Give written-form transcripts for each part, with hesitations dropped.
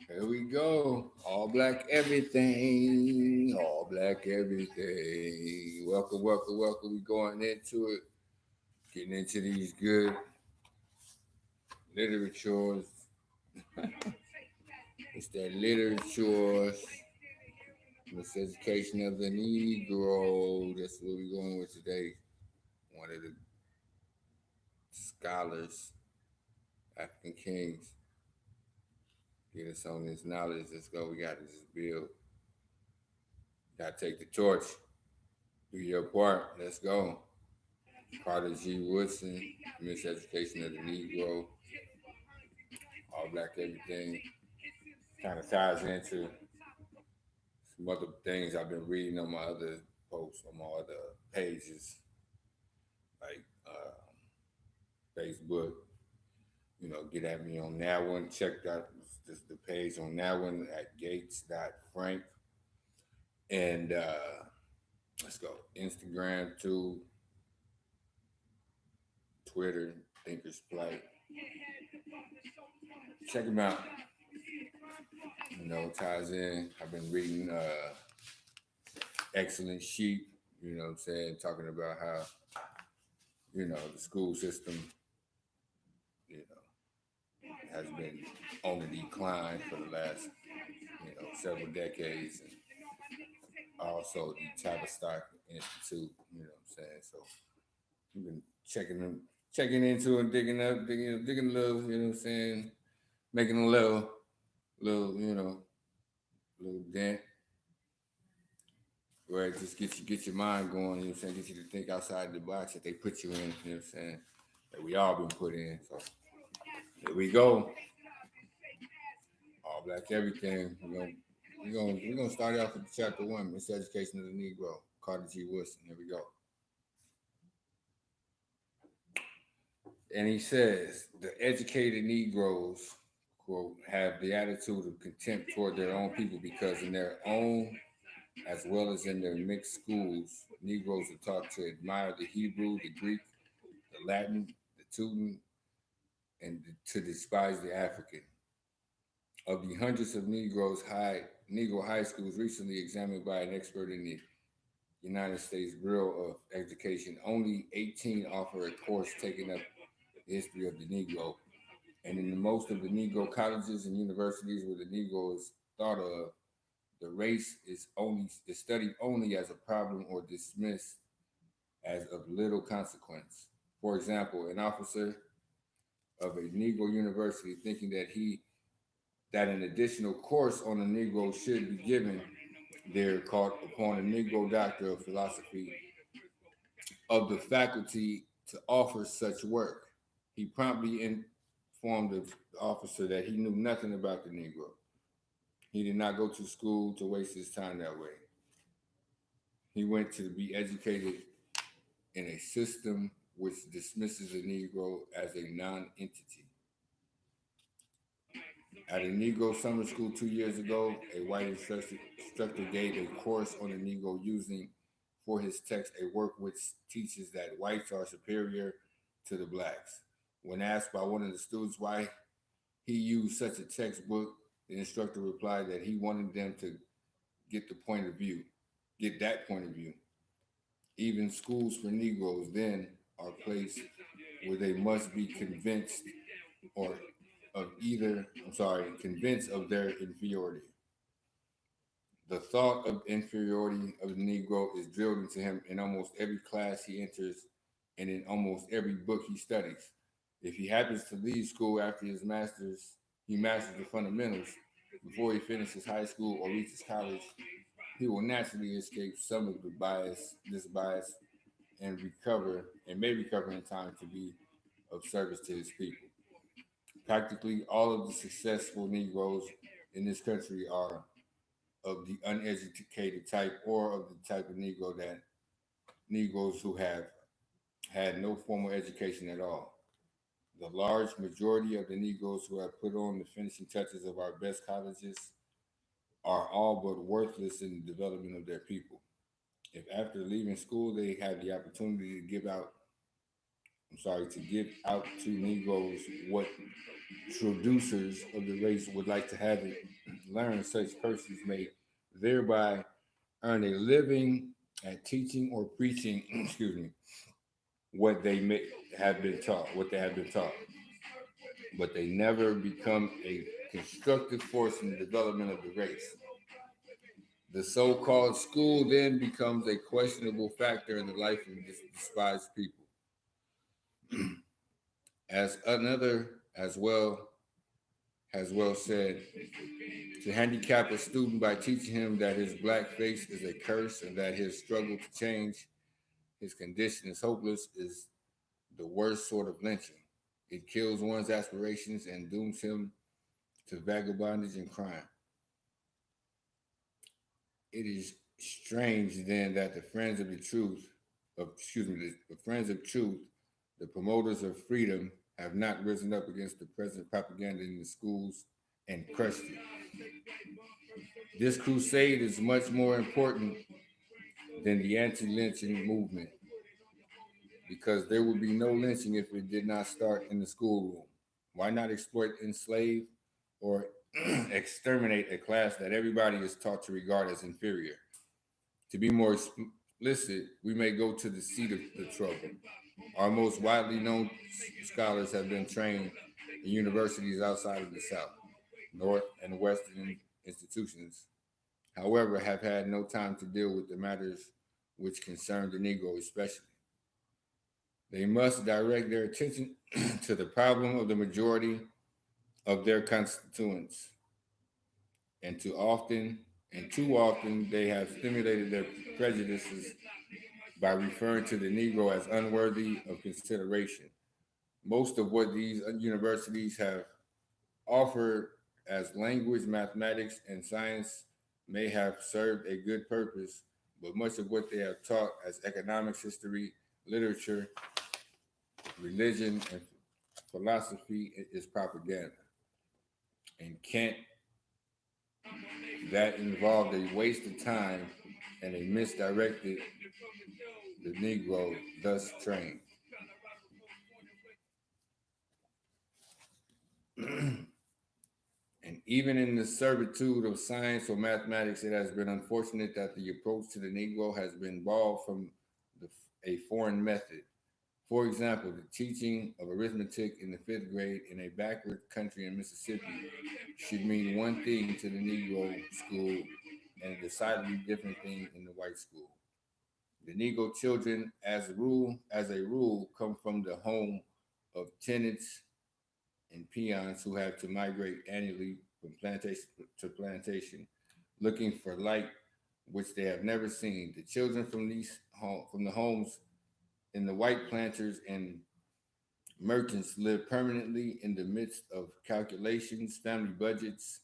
Here we go. All black everything. All black everything. Welcome, welcome, welcome. We going into it. Getting into these good literatures. It's that literature. Miseducation of the Negro. That's what we're going with today. One of the scholars, African kings, get us on this knowledge. Let's go. We got to just build. Got to take the torch. Do your part. Let's go. Carter G. Woodson, Miseducation of the Negro, All Black Everything. Kind of ties into some other things I've been reading on my other posts, on my other pages, like Facebook. Get at me on that one. Check out the page on that one at gates.frank. And let's go. Instagram too, Twitter, Thinkers Plight. Check them out. Ties in. I've been reading Excellent Sheep, what I'm saying, talking about how, the school system, you has been on the decline for the last, several decades. And also the Tavistock Institute, what I'm saying. So we've been checking into and digging a little, what I'm saying, making a little, little dent where it just get your mind going, what I'm saying, get you to think outside the box that they put you in, what I'm saying, that we all been put in. So here we go. All black everything. We're gonna start off with chapter one, Miseducation of the Negro, Carter G. Woodson. Here we go. And he says the educated Negroes, quote, have the attitude of contempt toward their own people because in their own as well as in their mixed schools, Negroes are taught to admire the Hebrew, the Greek, the Latin, the Teuton, and to despise the African. Of the hundreds of Negro high schools recently examined by an expert in the United States Bureau of Education, only 18 offer a course taking up the history of the Negro. And in the most of the Negro colleges and universities where the Negro is thought of, the race is studied only as a problem or dismissed as of little consequence. For example, an officer of a Negro university thinking that an additional course on the Negro should be given there called upon a Negro doctor of philosophy of the faculty to offer such work. He promptly informed the officer that he knew nothing about the Negro. He did not go to school to waste his time that way. He went to be educated in a system which dismisses the Negro as a non entity. At a Negro summer school 2 years ago, a white instructor gave a course on the Negro using for his text a work which teaches that whites are superior to the blacks. When asked by one of the students why he used such a textbook, the instructor replied that he wanted them to get the point of view, get that point of view. Even schools for Negroes then are placed where they must be convinced or convinced of their inferiority. The thought of inferiority of the Negro is drilled into him in almost every class he enters and in almost every book he studies. If he happens to leave school after he masters the fundamentals before he finishes high school or reaches college, he will naturally escape some of this bias, and may recover in time to be of service to his people. Practically all of the successful Negroes in this country are of the uneducated type or of the type of Negro that Negroes who have had no formal education at all. The large majority of the Negroes who have put on the finishing touches of our best colleges are all but worthless in the development of their people. If after leaving school they had the opportunity to to give out to Negroes what traducers of the race would like to have it learn. Such persons may thereby earn a living at teaching or preaching, excuse me, what they may have been taught, what they have been taught, but they never become a constructive force in the development of the race. The so-called school then becomes a questionable factor in the life of despised people. As another as well said, to handicap a student by teaching him that his black face is a curse and that his struggle to change his condition is hopeless is the worst sort of lynching. It kills one's aspirations and dooms him to vagabondage and crime. It is strange then that the friends of the truth, the friends of truth, the promoters of freedom, have not risen up against the present propaganda in the schools and crushed it. This crusade is much more important than the anti-lynching movement because there would be no lynching if it did not start in the schoolroom. Why not exploit, enslave, or exterminate a class that everybody is taught to regard as inferior? To be more explicit, we may go to the seat of the trouble. Our most widely known scholars have been trained in universities outside of the South, North, and Western institutions, however, have had no time to deal with the matters which concern the Negro especially. They must direct their attention to the problem of the majority of their constituents, and too often, they have stimulated their prejudices by referring to the Negro as unworthy of consideration. Most of what these universities have offered as language, mathematics, and science may have served a good purpose, but much of what they have taught as economics, history, literature, religion, and philosophy is propaganda. And can't that involved a waste of time and a misdirected the Negro thus trained. And even in the servitude of science or mathematics, it has been unfortunate that the approach to the Negro has been borrowed from the, a foreign method. For example, the teaching of arithmetic in the fifth grade in a backward country in Mississippi should mean one thing to the Negro school and a decidedly different thing in the white school. The Negro children, as a rule, come from the home of tenants and peons who have to migrate annually from plantation to plantation, looking for light which they have never seen. The children from the homes in the white planters and merchants live permanently in the midst of calculations, family budgets,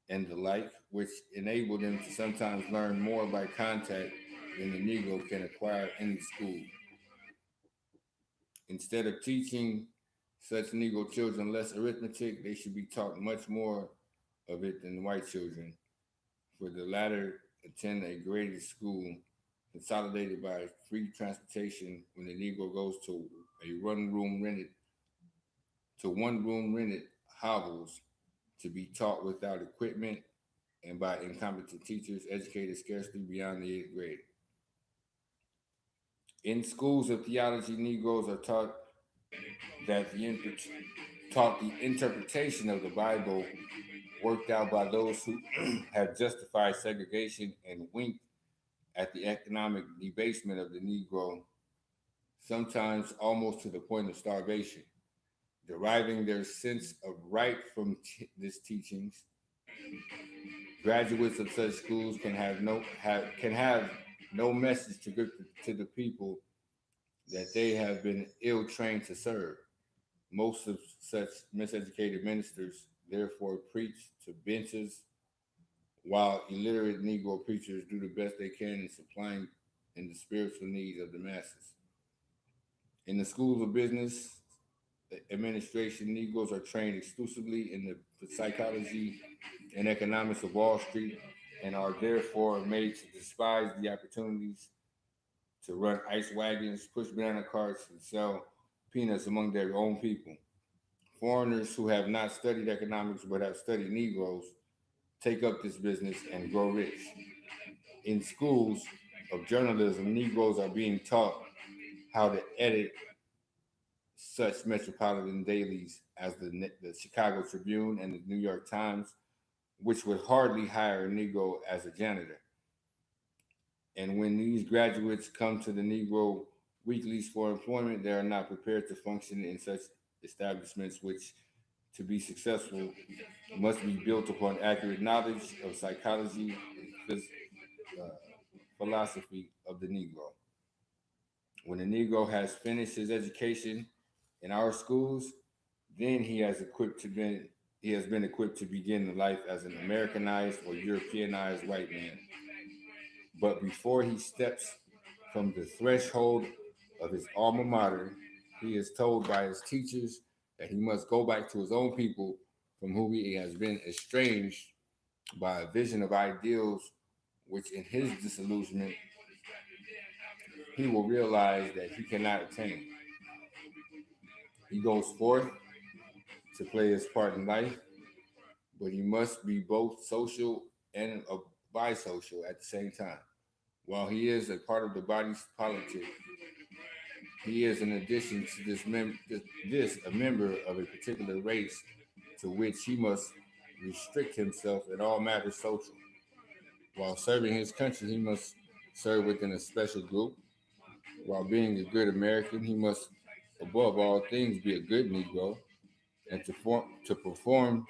and the like, which enable them to sometimes learn more by contact than the Negro can acquire in the school. Instead of teaching such Negro children less arithmetic, they should be taught much more of it than white children, for the latter attend a graded school consolidated by free transportation when the Negro goes to a one room rented hovels to be taught without equipment and by incompetent teachers educated scarcely beyond the eighth grade. In schools of theology, Negroes are that the taught the interpretation of the Bible worked out by those who have justified segregation and winked at the economic debasement of the Negro, sometimes almost to the point of starvation. Deriving their sense of right from this teachings, graduates of such schools can have no message to give to the people that they have been ill trained to serve. Most of such miseducated ministers therefore preach to benches, while illiterate Negro preachers do the best they can in supplying in the spiritual needs of the masses. In the schools of business administration, Negroes are trained exclusively in the psychology and economics of Wall Street and are therefore made to despise the opportunities to run ice wagons, push banana carts, and sell peanuts among their own people. Foreigners who have not studied economics but have studied Negroes take up this business and grow rich. In schools of journalism, Negroes are being taught how to edit such metropolitan dailies as the Chicago Tribune and the New York Times, which would hardly hire a Negro as a janitor. And when these graduates come to the Negro weeklies for employment, they are not prepared to function in such establishments, which, to be successful, must be built upon accurate knowledge of psychology and uh, philosophy of the Negro. When the Negro has finished his education in our schools, then he has been equipped to begin life as an Americanized or Europeanized white man. But before he steps from the threshold of his alma mater, he is told by his teachers that he must go back to his own people from whom he has been estranged by a vision of ideals, which in his disillusionment he will realize that he cannot attain. He goes forth to play his part in life, but he must be both social and bisocial at the same time. While he is a part of the body's politic, he is, in addition to this a member of a particular race to which he must restrict himself in all matters social. While serving his country, he must serve within a special group. While being a good American, he must, above all things, be a good Negro. And to perform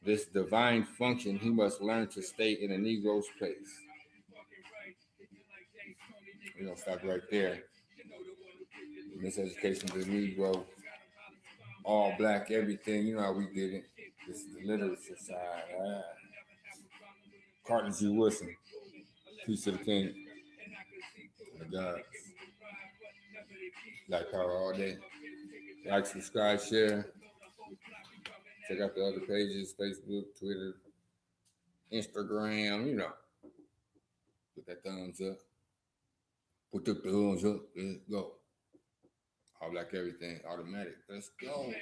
this divine function, he must learn to stay in a Negro's place. We're going to stop right there. Miseducation of the Negro, all black, everything. You know how we did it. This is the literature side. Carter G. Woodson, peace to the king. The gods. Black power all day. Like, subscribe, share. Check out the other pages, Facebook, Twitter, Instagram, you know. Put that thumbs up. Put the thumbs up. Let's go. All black everything, automatic. Let's go.